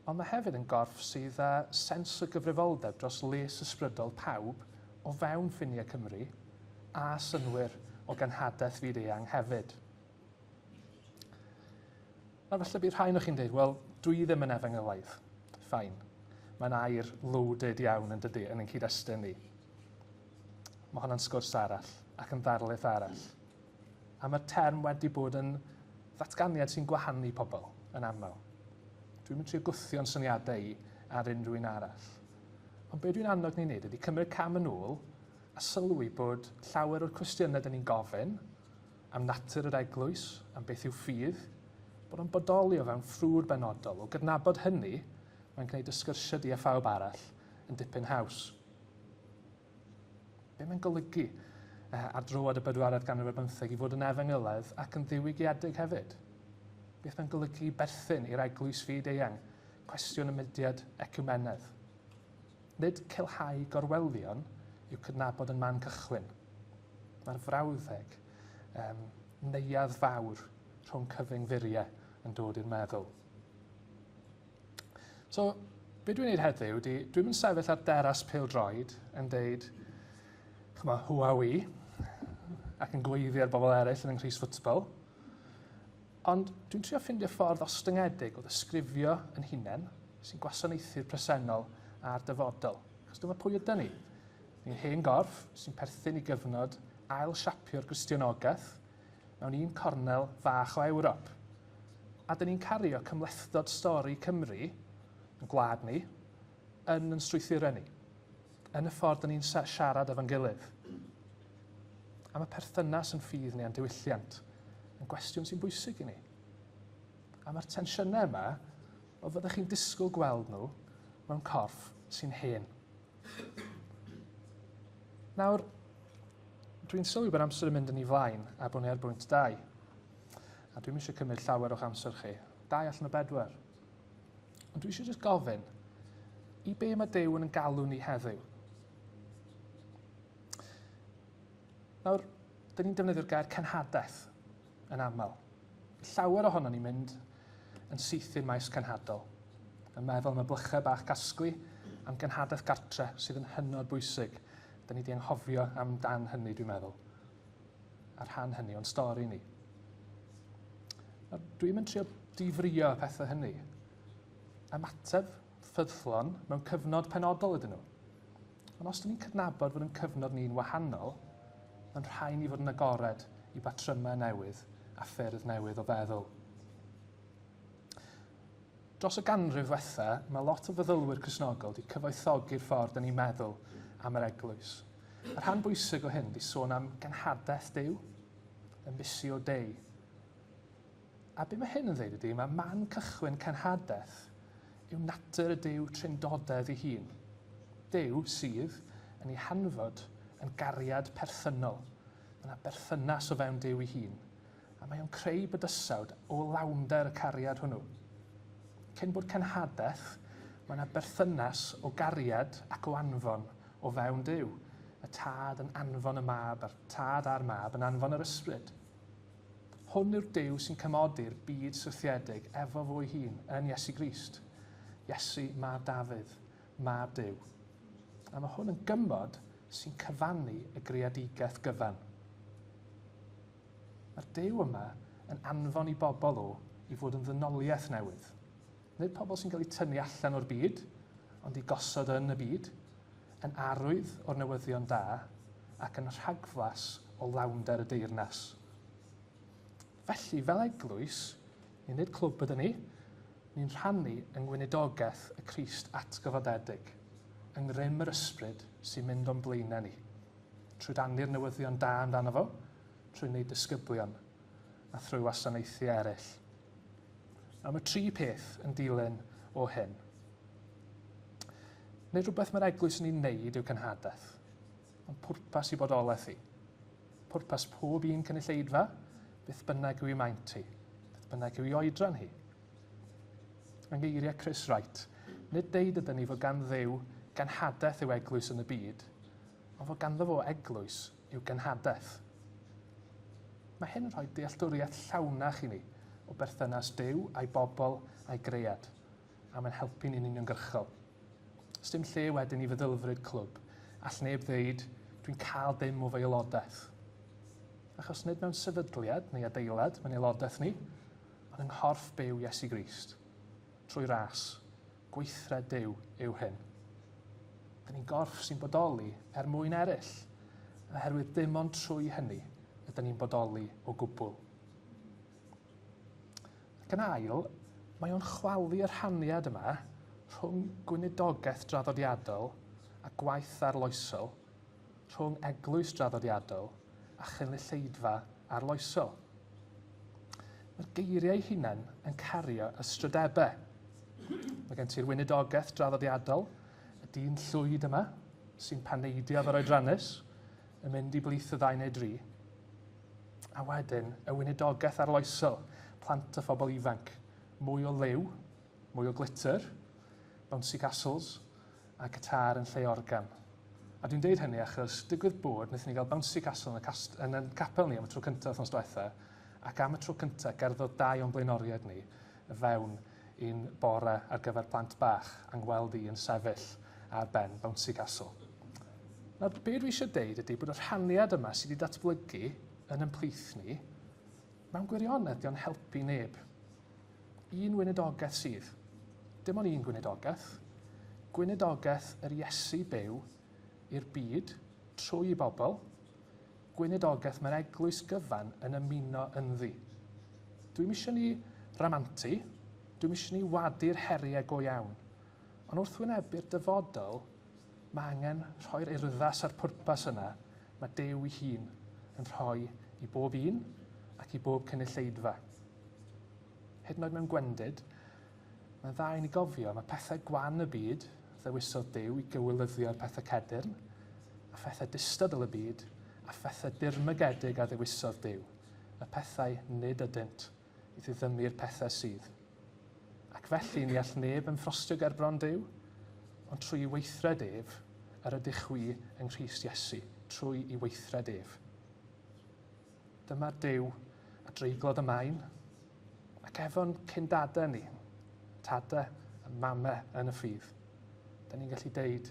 ond mae hefyd yn gorff sydd â sens o gyfrifoldeb dros les ysbrydol pawb o fewn ffiniau Cymru a synwyr o ganhadaeth fyd-eang hefyd. Nawr falle bydd rhain o'ch chi'n dweud, wel, dwi ddim yn efengylaidd. Ffain. Mae'n air loaded iawn yn dydy yn ein cyd-destun ni. Mae hwnna'n sgwrs arall ac yn ddarlith arall. A mae'r term wedi bod yn ddatganiad sy'n gwahanu pobl yn aml. Dwi'n mynd trio gwthio'n syniadau i ar unrhyw un arall. Ond be dwi'n annog ni'n neud ydy cymryd cam yn ôl a sylwi bod llawer o'r cwestiynau dyn ni'n gofyn am natur yr eglwys, am beth yw ffydd, bod yn bodoli o fewn ffrwr benodol. O gydnabod hynny, mae'n gwneud y sgyrsiau di a phawb arall yn dipyn haws. Be mae'n golygu ar drwad y 4th ganrif ar 15 i fod yn efengylaidd ac yn ddiwygiedig hefyd? Beth mae'n golygu berthyn i'r eglwys fyd-eang? Cwestiwn y mudiad ecwmenedd. Nid cilhau gorwelwion yw cydnabod yn man cychwyn. Mae'r frawddeg neuadd fawr rhwng cyfyngfuriau yn dod i'r meddwl. So, be dwi'n neud heddiw ydy, dwi'n mynd sefyll ar deras pêl-droed yn deud, who are we, ac yn gweiddi ar bobl eraill yn ynghris ffwtbol. Ond dwi'n trio ffindio ffordd ostyngedig o ddisgrifio yn hunain sy'n gwasanaethu'r presennol a'r dyfodol. Achos dyma pwy ydyn ni. Ni'n hen gorff sy'n perthyn i gyfnod ail siapio'r Gristionogaeth mewn un cornel fach o Ewrop. A dyn ni'n cario cymlethdod stori Cymru, yn gwlad ni, yn strwythurau ni. Yn y ffordd dyn ni'n siarad efo'n gilydd. am y perthynas yn ffydd ni a'n diwylliant, yn gwestiwn sy'n bwysig i ni. A mae'r tensiynau yma, o fyddech chi'n disgwyl gweld nhw mewn corff sy'n hen. Nawr, dwi'n sylwi bod amser yn mynd yn ei flaen a bod ni ar bwynt 2. A dwi'n eisiau cymryd llawer o'ch amser chi. 2 allan o 4. Ond dwi eisiau jyst gofyn, i be mae Duw yn galw ni heddiw? Nawr, dyn ni'n defnyddio'r gair cenhadaeth yn aml. Llawer ohono ni'n mynd yn syth i'r maes cenhadol, yn meddwl am y blychau bach casglu am genhadaeth gartre sydd yn hynod bwysig. Dyn ni wedi anghofio amdan hynny, dwi'n meddwl. A'r rhan hynny o'n stori ni. Dwi'n mynd trio difrio pethau hynny. Ymateb ffyddlon mewn cyfnod penodol ydyn nhw. Ond os dyn ni'n cydnabod fod yn cyfnod ni'n wahanol, mae'n rhaid ni fod yn agored i batrymau newydd a ffyrdd newydd o feddwl. Dros y ganrif ddiwetha, mae lot o feddylwyr Cristnogol wedi cyfoethogi'r ffordd dyn ni'n meddwl am yr eglwys. Yr rhan bwysig o hyn wedi sôn am genhadaeth Duw, yn busu o Dei. A be mae hyn yn dweud ydy, mae man cychwyn cenhadaeth yw natur y Duw trindodedd ei hun. Duw sydd yn ei hanfod yn gariad perthynol. Mae yna berthynas o fewn Duw ei hun. A mae o'n creu bydysawd o lawnder y cariad hwnnw. Cyn bod cenhadaeth, mae yna berthynas o gariad ac o anfon o fewn Duw. Y tad yn anfon y mab, a'r tad a'r mab yn anfon yr ysbryd. Hwn yw'r Duw sy'n cymodi'r byd syrthiedig efo fo'i hun yn Iesu Grist. Iesu, mab Dafydd, mab Duw. A mae hwn yn gymod sy'n cyfannu y greadigaeth gyfan. Mae'r Duw yma yn anfon i bobl o i fod yn ddynoliaeth newydd. Nid pobl sy'n cael eu tynnu allan o'r byd, ond i gosod yn y byd, yn arwydd o'r newyddion da ac yn rhagflas o lawnder y deyrnas. Felly, fel eglwys, ni nid clwb ydyn ni, ni'n rhannu yng ngweinidogaeth y Crist atgyfodedig, yng ngrym yr ysbryd sy'n mynd o'n blaenau ni, trwy rannu'r newyddion da amdano fo, trwy wneud disgyblion a thrwy wasanaethu eraill. A mae 3 peth yn dilyn o hyn. Nid rhywbeth mae'r eglwys yn ei wneud yw cenhadaeth, ond pwrpas i bodolaeth hi. Pwrpas pob un cynulleidfa, beth bynnag yw ei maint hi, beth bynnag yw ei oedran hi. Yng ngeiriau Chris Wright, nid deud ydyn ni fod gan Dduw genhadaeth yw eglwys yn y byd, ond fod ganddo fo eglwys yw genhadaeth. Mae hyn yn rhoi dealltwriaeth llawnach i ni o berthynas Duw a'i bobl a'i gread, a mae'n helpu ni'n uniongyrchol. Os dim lle wedyn i feddylfryd clwb, all neb ddeud, dwi'n cael dim o fy aelodaeth. Achos nid mewn sefydliad neu adeilad mewn aelodaeth ni, ond yng nghorff byw Iesu Grist. Trwy ras, gweithred Duw yw hyn. Dyn ni'n gorff sy'n bodoli mwyn eraill, oherwydd dim ond trwy hynny ydyn ni'n bodoli o gwbl. Ac yn ail, mae o'n chwalu'r rhaniad yma rhwng gweinidogaeth draddodiadol a gwaith arloesol, rhwng eglwys draddodiadol a chynulleidfa arloesol. Mae'r geiriau hunain yn cario ystrydebau. Mae gen ti'r weinidogaeth draddodiadol, y dyn llwyd yma, sy'n paneidio efo'r oedrannus, yn mynd i blith y 2 neu 3. A wedyn, y weinidogaeth arloesol, plant a phobl ifanc, mwy o liw, mwy o glitter, bouncy castles a gitar yn lle organ. A dwi'n deud hynny achos digwydd bod wnaethon ni gael bouncy castle yn y capel ni am y tro cyntaf wythnos diwetha, ac am y tro cyntaf gerddodd 2 o'n blaenoriaid ni y fewn un bore ar gyfer plant bach a'n gweld i yn sefyll ar ben bouncy castle. Nawr, be dwi eisiau deud ydy bod y rhaniad yma sydd wedi datblygu yn ymplith ni, mewn gwirionedd di'n helpu neb. Un weinidogaeth sydd. Dim ond un gweinidogaeth. Gweinidogaeth yr Iesu byw i'r byd trwy bobl. Gweinidogaeth mae'r eglwys gyfan yn ymuno ynddi. Dwi'n eisiau ni ramantu, dwi'n eisiau ni wadu'r heriau go iawn. Ond wrth wynebu'r dyfodol, mae angen rhoi'r urddas a'r pwrpas yna, mae Duw ei hun yn rhoi i bob un ac i bob cynulleidfa. Hyd yn oed mewn gwendid, mae'n dda i ni gofio mae pethau gwan y byd ddewisodd Duw i gywilyddio'r pethau cedyrn, a phethau dystadol y byd, a phethau dirmygedig a ddewisodd Duw, y pethau nid ydynt i ddiddymu'r pethau sydd. Ac felly ni all neb yn ffrostio gerbron Duw, ond trwy i weithred ef, yr ydych chwi yng Nghrist Iesu, trwy i weithred ef. Dyma'r Duw a dreiglod y maen, ac efo'n cyndadau ni, tadau a mamau yn y ffydd. Da ni'n gallu deud,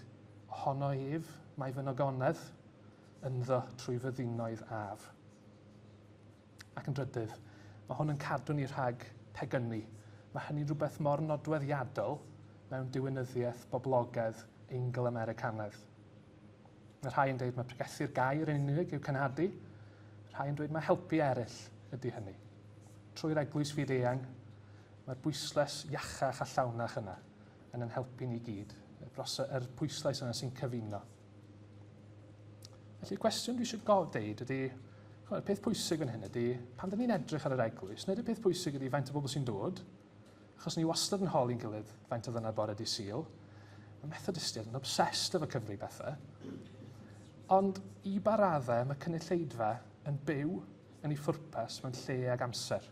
ohono ef mae fy nogonedd, ynddo trwy fy ddinoedd af. Ac yn drydydd, mae hwn yn cadw ni rhag pegynnu. Mae hynny'n rhywbeth mor nodweddiadol mewn diwinyddiaeth boblogaidd Eingl Americanaidd. Mae rhai yn dweud mae pregethu'r gair yn unig i'w cynhadu, rhai yn dweud mae helpu eraill ydy hynny. Trwy'r eglwys fyd-eang, mae'r bwysles iachach a llawnach yna yn ein helpu ni gyd, yr pwyslais yna sy'n cyfuno. Felly, cwestiwn dwi eisiau deud ydy, y peth pwysig yn hyn ydy, pan dyn ni'n edrych ar yr eglwys, nid y peth pwysig ydy faint o bobl sy'n dod, achos ni wastad yn holi'n gilydd faint o ddyna bore di Sul. Mae Methodistiaeth yn obsessed efo cyfri bethau. Ond i ba raddau mae cynulleidfa yn byw yn ei phwrpas mewn lle ag amser.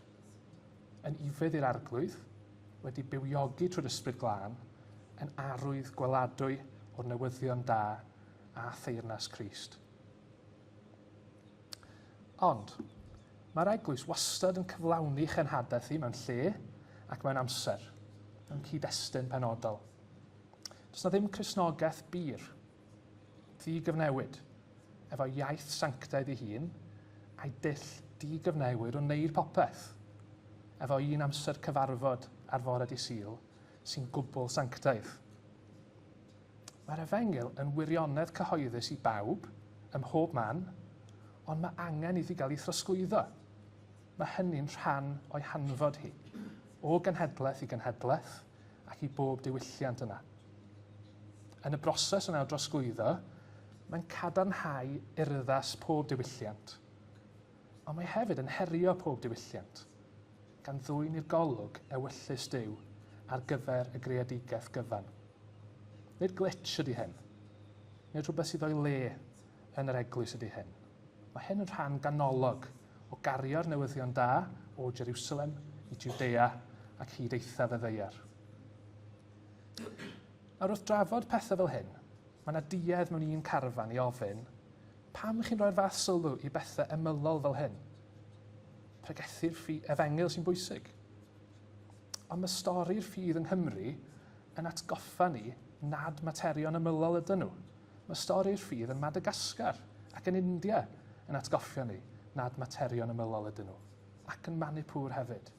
Yn ifedd i'r arglwydd, wedi bywiogi trwy'r ysbryd glân, yn arwydd gweladwy o'r newyddion da a theyrnas Crist. Ond, mae'r eglwys wastad yn cyflawni chenhadaeth i mewn lle ac mewn amser, mewn cyd-destun penodol. Does na ddim Cristnogaeth bir, ddi-gyfnewid, efo iaith sanctaidd ei hun, a'i dull di-gyfnewid o wneud popeth, efo un amser cyfarfod ar fore di Sul, sy'n gwbl sanctaidd. Mae'r Efengil yn wirionedd cyhoeddus i bawb, ym mhob man, ond mae angen iddi gael ei throsglwyddo. Mae hynny'n rhan o'i hanfod hi, o genhedlaeth i genhedlaeth ac i bob diwylliant yna. Yn y broses yna o drosglwyddo, mae'n cadarnhau urddas pob diwylliant. Ond mae hefyd yn herio pob diwylliant, gan ddwyn i'r golwg ewyllus Duw ar gyfer y greadigaeth gyfan. Nid glitch ydy hyn, nid rhywbeth sydd o'i le yn yr eglwys ydy hyn. Mae hyn yn rhan ganolog o gario'r newyddion da o Jerusalem i Judea ac hyd eithaf y ddeiar. A wrth drafod pethau fel hyn, mae yna duedd mewn un carfan i ofyn pam chi'n rhoi'r fath sylw i bethau ymylol fel hyn? Pregethu'r Efengil sy'n bwysig. Ond mae stori'r ffydd yng Nghymru yn atgoffa ni nad materion ymylol ydyn nhw. Mae stori'r ffydd yn Madagascar ac yn India yn atgoffio ni nad materion ymylol ydyn nhw, ac yn Manipur hefyd.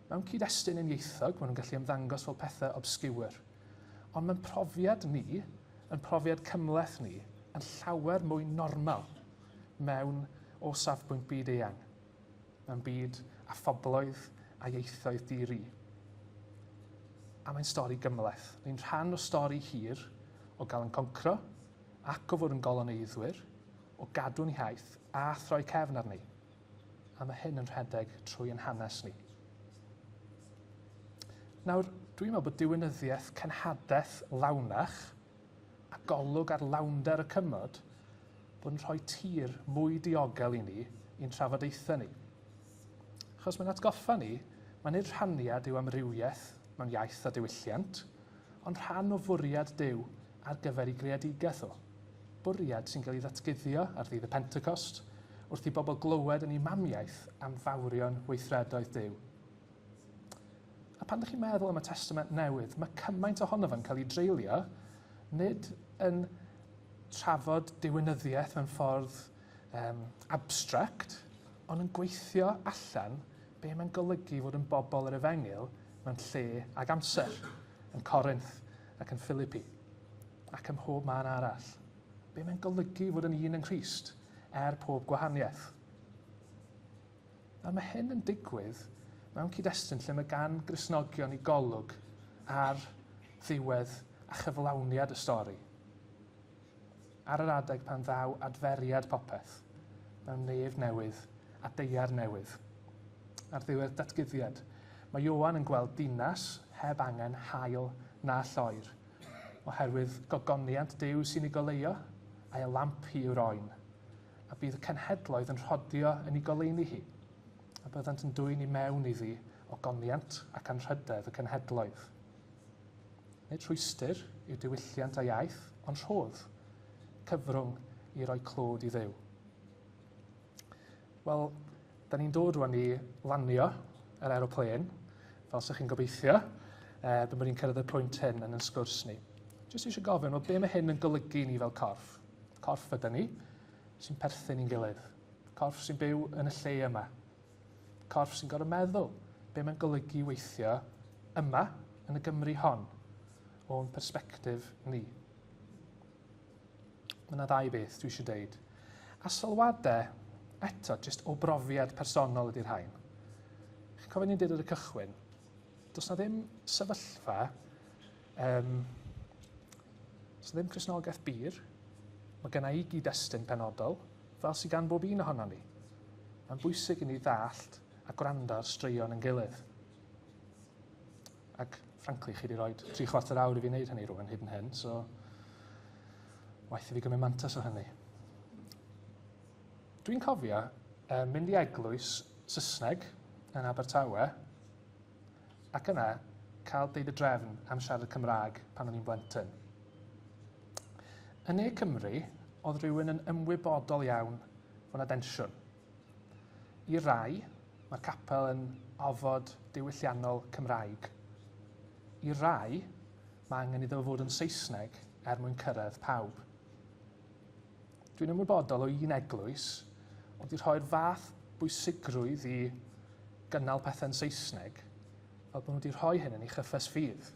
Mewn cyd-destun uniaethog, maen nhw'n gallu ymddangos fel pethau obsgiwr, ond mae'n profiad ni, yn profiad cymleth ni, yn llawer mwy normal mewn o safbwynt byd eang, mewn byd a phobloedd a ieithoedd diri. A mae'n stori gymleth. Ni'n rhan o stori hir o gael yn concro ac o fod yn goloneiddwyr, o gadw'n hiaith a throi cefn arni. A mae hyn yn rhedeg trwy ein hanes ni. Nawr, dwi'n meddwl bod diwinyddiaeth cenhadaeth lawnach a golwg ar lawnder y cymod bod yn rhoi tir mwy diogel i ni i'n trafodaethau ni. Achos mae'n atgoffa ni, mae'n nid rhaniad yw amrywiaeth mewn iaith a diwylliant, ond rhan o fwriad Duw ar gyfer ei greadigaeth o. Bwriad sy'n cael ei ddatguddio ar ddydd y Pentecost, wrth i bobl glywed yn ei mamiaeth am fawrion weithredoedd Duw. A pan ydych chi'n meddwl am y Testament Newydd, mae cymaint ohono fo'n cael ei dreulio, nid yn trafod diwinyddiaeth mewn ffordd abstract, ond yn gweithio allan be mae'n golygu fod yn bobl yr Efengil mewn lle ag amser, yn Corinth ac yn Philippi, ac ym mhob man arall. Be mae'n golygu fod yn un yn Crist, pob gwahaniaeth. A mae hyn yn digwydd mewn cyd-destun lle mae gan Gristnogion i golwg ar ddiwedd a chyflawniad y stori. Ar yr adeg pan ddaw adferiad popeth, mewn nef newydd a deiar newydd. Ar ddiwedd datguddiad, mae Ioan yn gweld dinas heb angen hael na lloer, oherwydd gogoniant Duw sy'n ei goleio a'i lamp hi yw'r oen, a bydd y cenhedloedd yn rhodio yn ei goleuni hi, a byddant yn dwyn i mewn iddi o goniant ac anrhydedd y cenhedloedd. Nid rhwystyr yw diwylliant a iaith, ond rhodd, cyfrwng i roi clod i Dduw. Wel, da ni'n dod rwan i lanio yr aeroplan, fel sy'ch chi'n gobeithio, pan bod ni'n cyrraedd y pwynt hyn yn y sgwrs ni. Jyst eisiau gofyn, wel, be mae hyn yn golygu ni fel corff? Corff ydy ni, sy'n perthyn i'n gilydd. Corff sy'n byw yn y lle yma. Corff sy'n gorfod meddwl be mae'n golygu weithio yma yn y Gymru hon, o'n persbectif ni. Mae yna ddau beth dwi eisiau deud. A sylwadau, eto, jyst o brofiad personol ydy'r rhain. Chi'n cofio ni'n dweud ar y cychwyn, does na ddim sefyllfa, does na ddim Cristnogaeth bir, mae genna i gyd-destun penodol, fel sy'n gan bob un ohono ni. Mae'n bwysig i ni ddallt a gwrando ar straeon yn gilydd. Ac, frankly, chi wedi rhoi 3/4 awr i fi wneud hynny rwan hyd yn hyn, so waith i fi gymryd mantas o hynny. Dwi'n cofio mynd i eglwys Saesneg yn Abertawe ac yna cael deud y drefn am siarad Cymraeg pan o'n i'n blentyn. Yn Ne Cymru, oedd rhywun yn ymwybodol iawn o'n adensiwn. I rai, mae'r capel yn ofod diwylliannol Cymraeg. I rai, mae angen iddo fod yn Saesneg mwyn cyrraedd pawb. Dwi'n ymwybodol o un eglwys oedd i rhoi'r fath bwysigrwydd i gynnal pethau'n Saesneg, fel bod nhw wedi rhoi hyn yn ei chyffes ffydd,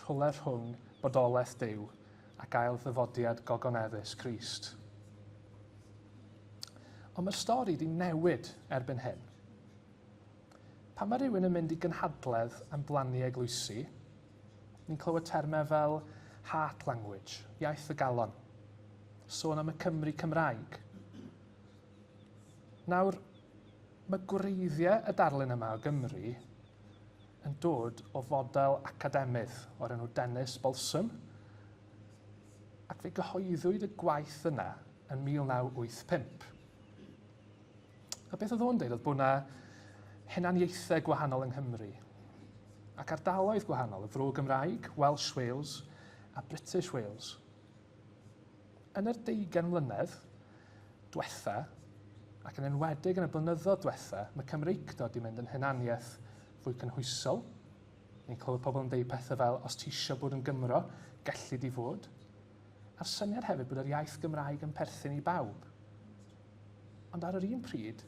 rhwle rhwng bodolaeth Duw ac ail ddyfodiad gogoneddus Crist. Ond mae'r stori wedi newid erbyn hyn. Pan mae rhywun yn mynd i gynhadledd am blannu eglwysi, ni'n clywed termau fel heart language, iaith y galon, sôn am y Cymru Cymraeg. Nawr, mae gwreiddiau y darlun yma o Gymru yn dod o fodel academydd o'r enw Dennis Bolsom, ac fe gyhoeddwyd y gwaith yna yn 1985. A beth oedd o'n dweud oedd bod yna hunaniaethau gwahanol yng Nghymru, ac ardaloedd gwahanol, y Fro Gymraeg, Welsh Wales a British Wales. Yn yr 20 mlynedd diwetha, ac yn enwedig yn y blynyddoedd diwetha, mae Cymreictod wedi mynd yn hunaniaeth fwy cynhwysol. Ni'n clywed pobl yn deud pethau fel, os ti eisiau bod yn Gymro, gellu di fod. A'r syniad hefyd bod yr iaith Gymraeg yn perthyn i bawb. Ond ar yr un pryd,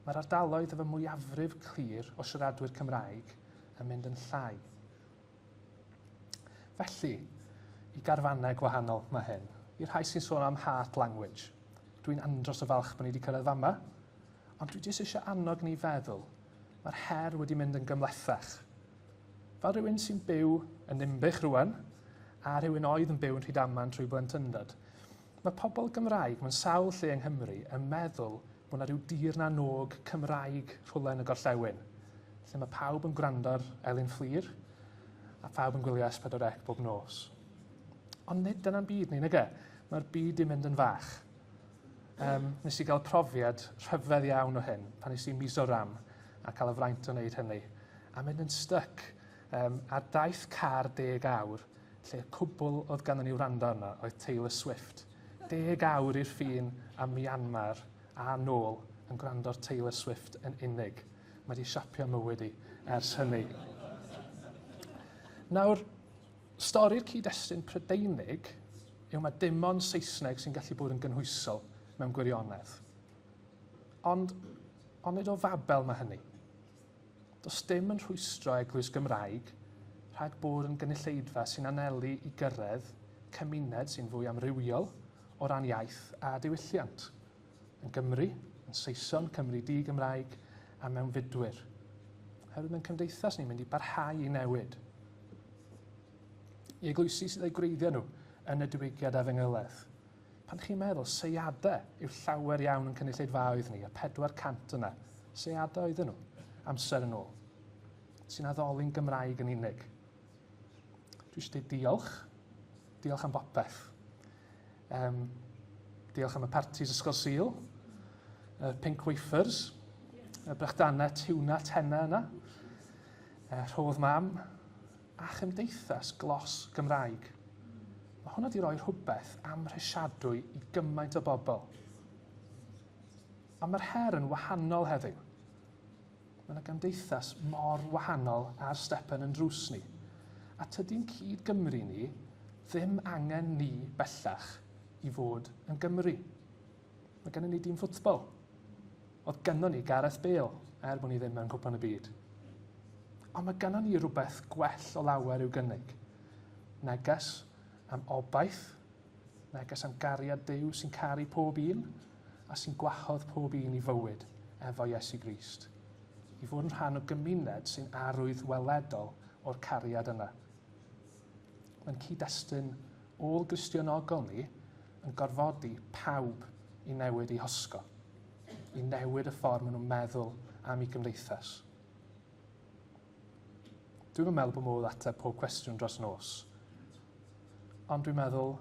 mae'r ardaloedd efo mwyafrif clir o siaradwyr Cymraeg yn mynd yn llai. Felly, i garfannau gwahanol mae hyn, i'r rhai sy'n sôn am heart language. Dwi'n andros o falch bod ni wedi cyrraedd fama, ond dwi jyst eisiau annog ni feddwl, mae'r her wedi mynd yn gymlethach. Fel rhywun sy'n byw yn Nimbych rwan, a rhywun oedd yn byw yn Rhydaman trwy blentyndod, mae pobl Gymraeg mewn sawl lle yng Nghymru yn meddwl bod yna rhyw dir na nog Cymraeg rhywle yn y gorllewin, lle mae pawb yn gwrando ar Elin Fflir, a pawb yn gwylio S4C bob nos. Ond nid dyna'n byd ni, nage? Mae'r byd yn mynd yn fach. Nes i gael profiad rhyfedd iawn o hyn pan nes i Mizoram a cael y fraint o wneud hynny. A mynd yn styc ar daith car 10 awr, lle y cwbl oedd gan ni wrando arno oedd Taylor Swift. 10 awr i'r ffin a Myanmar a nôl yn gwrando ar Taylor Swift yn unig. Mae wedi siapio mywyd i ers hynny. Nawr, stori'r cyd-destun Prydeinig yw mae dim ond Saesneg sy'n gallu bod yn gynhwysol mewn gwirionedd. Ond nid o fabel mae hynny. Does dim yn rhwystro eglwys Gymraeg rhag bod yn gynulleidfa sy'n anelu i gyrraedd cymuned sy'n fwy amrywiol o ran iaith a diwylliant. Yn Gymru, yn Saeson, Cymru di-Gymraeg a mewn fudwyr. Herwydd mewn cymdeithas ni'n mynd i barhau i newid. I eglwysi sydd ei gwreiddio nhw yn y diwygiad efengylaeth. Pan chi'n meddwl, seiadau yw llawer iawn yn cynulleidfaoedd ni, y 400 yna. Seiadau oedden nhw, amser yn ôl, sy'n addoli'n Gymraeg yn unig. Dwi eisiau dweud diolch. Diolch am bopeth. Diolch am y partis ysgol Sul, y pink wafers, y brechdannau tiwna tenna yna, rhodd mam, a chymdeithas glos Gymraeg. Mae hwnna wedi rhoi rhywbeth amhrisiadwy i gymaint o bobl. Ond mae'r her yn wahanol heddiw. Mae yna gymdeithas mor wahanol ar stepen yn drws ni. A tydi'n cyd Gymru ni ddim angen ni bellach i fod yn Gymru. Mae gennym ni dîm ffwtbol. Oedd gynnon ni Gareth Bale, bod ni ddim mewn cwpan y byd. Ond mae gennym ni rhywbeth gwell o lawer i'w gynnig. Neges am obaith, neges am gariad Duw sy'n caru pob un, a sy'n gwahodd pob un i fywyd efo Iesu Grist. I fod yn rhan o gymuned sy'n arwydd weledol o'r cariad yna. Mae'n cyd-destun ôl Gristionogol ni yn gorfodi pawb i newid eu hosgo, i newid y ffordd maen nhw'n meddwl am eu gymdeithas. Dwi'n meddwl bod modd ateb pob cwestiwn dros nos. Ond dwi'n meddwl,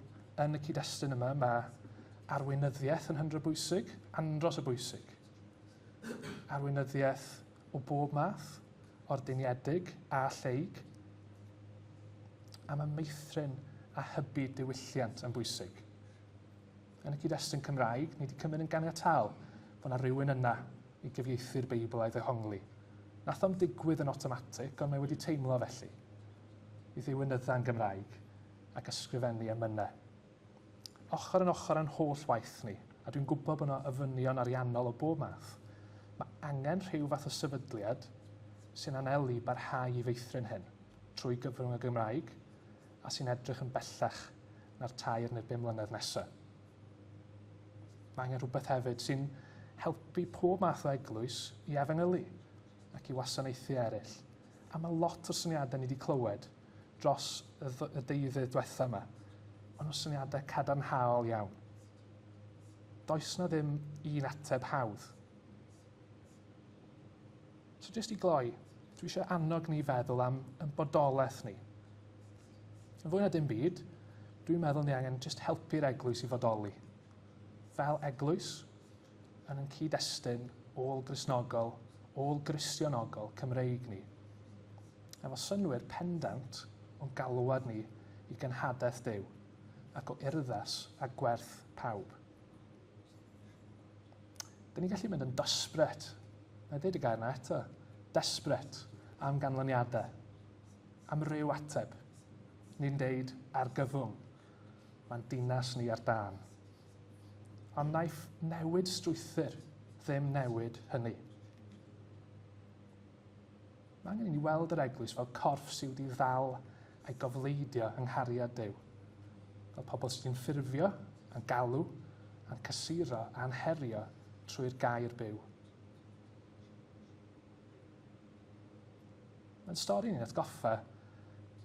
yn y cyd-destun yma, mae arweinyddiaeth yn hyndro bwysig, andros o bwysig. Arweinyddiaeth o bob math, ordiniedig a lleig. A mae meithrin a hybu diwylliant yn bwysig. Yn y cyd-destun Cymraeg, ni wedi cymryd yn ganiataol bod yna rhywun yna i gyfieithu'r Beibl a'i ddehongli. Nath o'm digwydd yn automatic, ond mae wedi teimlo felly. I ddiwynydda'n Gymraeg ac ysgrifennu emynau. Ochr yn ochr yn holl waith ni, a dwi'n gwybod bod yna ofynion ariannol o bob math. Mae angen rhyw fath o sefydliad sy'n anelu barhau i feithrin hyn trwy gyfrwng y Gymraeg a sy'n edrych yn bellach na'r 2 neu 5 mlynedd nesaf. Mae angen rhywbeth hefyd sy'n helpu pob math o eglwys i efengylu ac i wasanaethu eraill. A mae lot o syniadau ni wedi clywed dros y deuddeg diwethaf yma. Ond o syniadau cadarnhaol iawn. Does na ddim un ateb hawdd. So jyst i gloi, dwi eisiau annog ni feddwl am yn bodolaeth ni. Yn fwy na dim byd, dwi'n meddwl ni angen jyst helpu'r eglwys i fodoli. Fel eglwys, yn cyd-destun ôl Gristnogol, ôl Gristionogol Cymreig ni. Efo synwyr pendant o'n galwad ni i gynhadaeth Duw ac o urddas a gwerth pawb. Dyn ni'n gallu mynd yn desperate, na dweud y gair yna eto, desperate am ganlyniadau, am ryw ateb. Ni'n deud argyfwng, mae'n dinas ni ar dan. Ond naeth newid strwythyr ddim newid hynny. Mae angen i ni weld yr eglwys fel corff sydd wedi ddal a'i gofleidio yng nghariad Duw. Fel pobl sydd wedi'n ffurfio, a'n galw, a'n cysuro, a'n herio trwy'r gair byw. Mae'n stori ni'n atgoffa,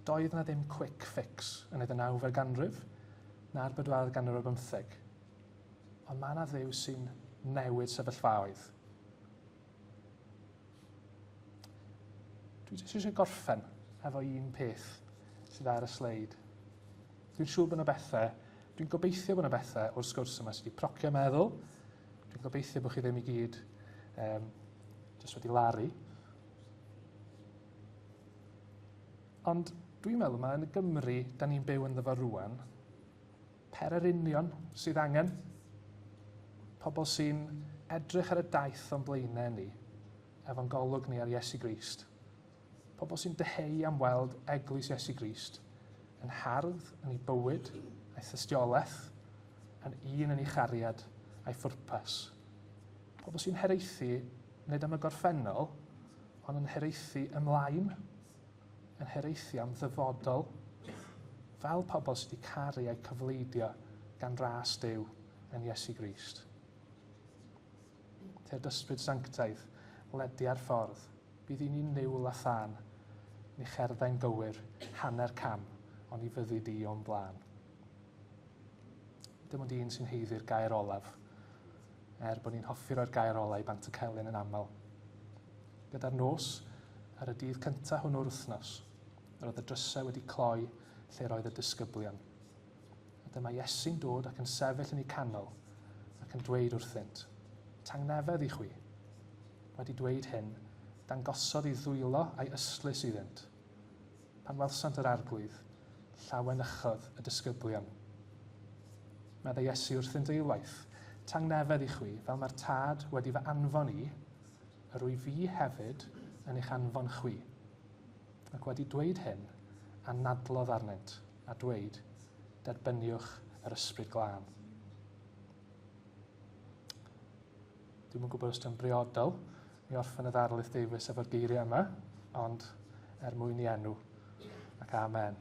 doedd na ddim quick fix yn y 19 ganrif, na'r 14 ganrif o 15. Ond mae yna Dduw sy'n newid sefyllfaoedd. Dwi eisiau gorffen efo un peth sydd ar y sleid. Dwi'n siŵr bod yna bethau, dwi'n gobeithio bod yna bethau o'r sgwrs yma sydd wedi procio meddwl. Dwi'n gobeithio bod chi ddim i gyd jyst wedi laru. Ond dwi'n meddwl mae yn y Gymru, da ni'n byw yn ddyfo rwan, pererinion sydd angen. Pobl sy'n edrych ar y daith o'n blaenau ni, efo'n golwg ni ar Iesu Grist. Pobl sy'n deheu am weld eglwys Iesu Grist yn hardd yn ei bywyd, a'i thystiolaeth, yn un yn ei chariad a'i phwrpas. Pobl sy'n heraethu nid am y gorffennol, ond yn heraethu ymlaen, yn heraethu am ddyfodol, fel pobl sydd wedi caru a'i cyfleidio gan ras Duw yn Iesu Grist. Te'r dysbryd sanctaidd, ledi ar ffordd, bydd ni'n niwl a thân, ni cherddau'n gywir, hanner cam, ond i fyddu di o'n blaen. dim ond un sy'n heiddi'r gair olaf, bod ni'n hoffi roi'r gair olau i bant y celyn yn aml. Gyda'r nos, ar y dydd cyntaf hwnnw'r wythnos, roedd y drysau wedi cloi lle roedd y disgyblion. A dyma Iesu'n dod ac yn sefyll yn ei canol ac yn dweud wrthynt, tangnefedd i chwi. Wedi dweud hyn, dangosodd ei ddwylo a'i ystlys iddynt. Pan welsant yr arglwydd, llawen ychodd y disgyblion. Meddai Iesu wrthynt eilwaith, tangnefedd i chwi, fel mae'r tad wedi fy anfon i, yr wy fi hefyd yn eich anfon chwi. Ac wedi dweud hyn, anadlodd arnynt, a dweud, derbyniwch yr ysbryd glân. Dwi'n yn gwybod os dwi'n briodol i orffen y Darlith Davies efo'r geiriau yma, ond mwyn i enw, ac amen.